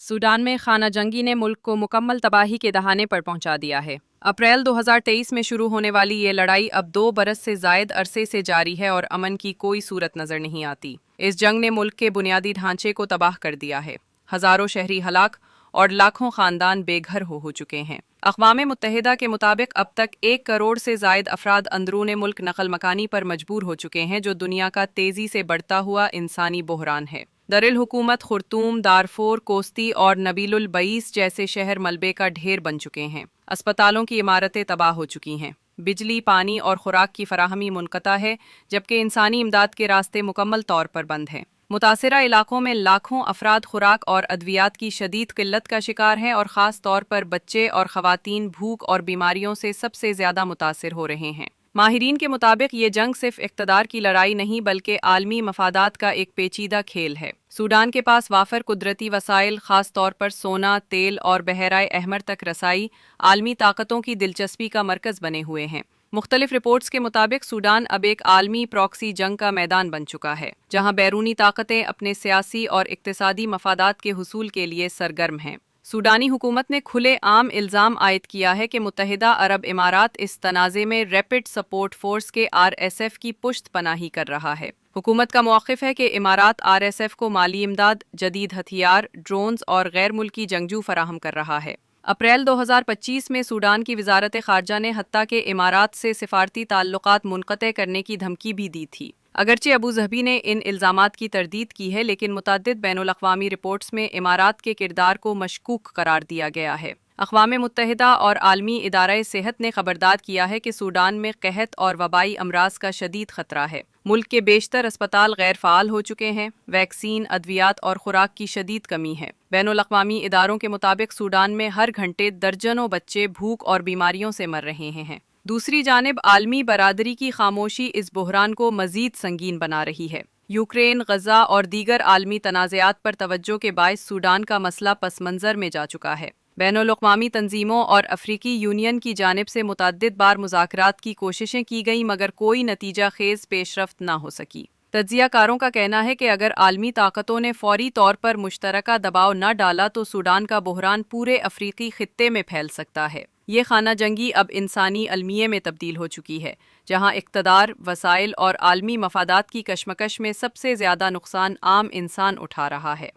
Sudan में खाना जंगी ने मुल्क को मुकम्मल तबाही के दहाने पर पहुंचा दिया है। अप्रैल 2023 में शुरू होने वाली ये लड़ाई अब 2 बरस से जायद अरसे से जारी है और अमन की कोई सूरत नजर नहीं आती। इस जंग ने मुल्क के बुनियादी ढांचे को तबाह कर दिया है। हजारों शहरी हलाक और लाखों खानदान बेघर हो चुके हैं। अक़वाम मुत्तहिदा के मुताबिक अब तक 1 करोड़ से जायद अफराद अंदरून मुल्क नकल मकानी पर मजबूर हो चुके हैं, जो दुनिया का तेजी से बढ़ता हुआ इंसानी बहरान है। दरिल हुकूमत खुर्तूम, दारफोर, कोस्ती और नबीलुल बईस जैसे शहर मलबे का ढेर बन चुके हैं। अस्पतालों की इमारतें तबाह हो चुकी हैं। बिजली, पानी और खुराक की फराहमी मुनक़ता है, जबकि इंसानी इमदाद के रास्ते मुकम्मल तौर पर बंद हैं। मुतासिरा इलाकों में लाखों अफराद खुराक और अद्वियात की शदीद किल्लत का शिकार हैं और ख़ास तौर पर बच्चे और ख़वातीन भूख और बीमारियों से सबसे ज़्यादा मुतासिर हो रहे हैं। माहिरीन के मुताबिक ये जंग सिर्फ इक़्तिदार की लड़ाई नहीं बल्कि आलमी मफादात का एक पेचीदा खेल है। सूडान के पास वाफर कुदरती वसाइल, ख़ास तौर पर सोना, तेल और बहराए अहमर तक रसाई आलमी ताकतों की दिलचस्पी का मरकज़ बने हुए हैं। मुख्तलिफ रिपोर्ट्स के मुताबिक सूडान अब एक आलमी प्रॉक्सी जंग का मैदान बन चुका है, जहां बैरूनी ताकतें अपने सियासी और इक़्तिसादी मफादात के हुसूल के लिए सरगर्म हैं। सूडानी हुकूमत ने खुले आम इल्ज़ाम आयद किया है कि मुत्तहिदा अरब इमारात इस तनाज़े में रैपिड सपोर्ट फोर्स के RSF की पुश्त पनाही कर रहा है। हुकूमत का मौक़िफ़ है कि इमारात RSF को माली इमदाद, जदीद हथियार, ड्रोन्स और गैर मुल्की जंगजू फराहम कर रहा है। अप्रैल 2025 में सूडान की वज़ारत ख़ारजा ने हत्ता के इमारात से सिफारती ताल्लुक़ात मुनक़ते करने की धमकी भी दी थी। अगरचे अबू ज़हबी ने इन इल्ज़ामात की तरदीद की है, लेकिन मुतअद्दिद बैनुल अक़वामी रिपोर्ट्स में इमारात के किरदार को मशकूक करार दिया गया है। अक़वाम मुत्तहिदा और आलमी इदारा सेहत ने खबरदार किया है कि सूडान में कहत और वबाई अमराज का शदीद खतरा है। मुल्क के बेशतर अस्पताल गैर फ़ाल हो चुके हैं। वैक्सीन, अद्वियात और खुराक की शदीद कमी है। बैनुल अक़वामी इदारों के मुताबिक सूडान में हर घंटे दर्जनों बच्चे भूख और बीमारियों से मर रहे हैं। दूसरी जानिब आलमी बरादरी की खामोशी इस बहरान को मज़ीद संगीन बना रही है। यूक्रेन, गज़ा और दीगर आलमी तनाज़ात पर तवज्जो के बायस सूडान का मसला पस मंज़र में जा चुका है। बैनुल अक़वामी तंजीमों और अफ्रीकी यूनियन की जानिब से मुतअद्दिद बार मुज़ाकरात की कोशिशें की गईं, मगर कोई नतीजा खेज़ पेशरफ्त न हो सकी। तज्ज़ियाकारों का कहना है कि अगर आलमी ताकतों ने फौरी तौर पर मुश्तरका दबाव न डाला तो सूडान का बहरान पूरे अफ्रीकी खित्ते में फैल सकता है। ये खाना जंगी अब इंसानी अलमिये में तब्दील हो चुकी है, जहां इक़्तिदार, वसाइल और आलमी मफादात की कशमकश में सबसे ज़्यादा नुकसान आम इंसान उठा रहा है।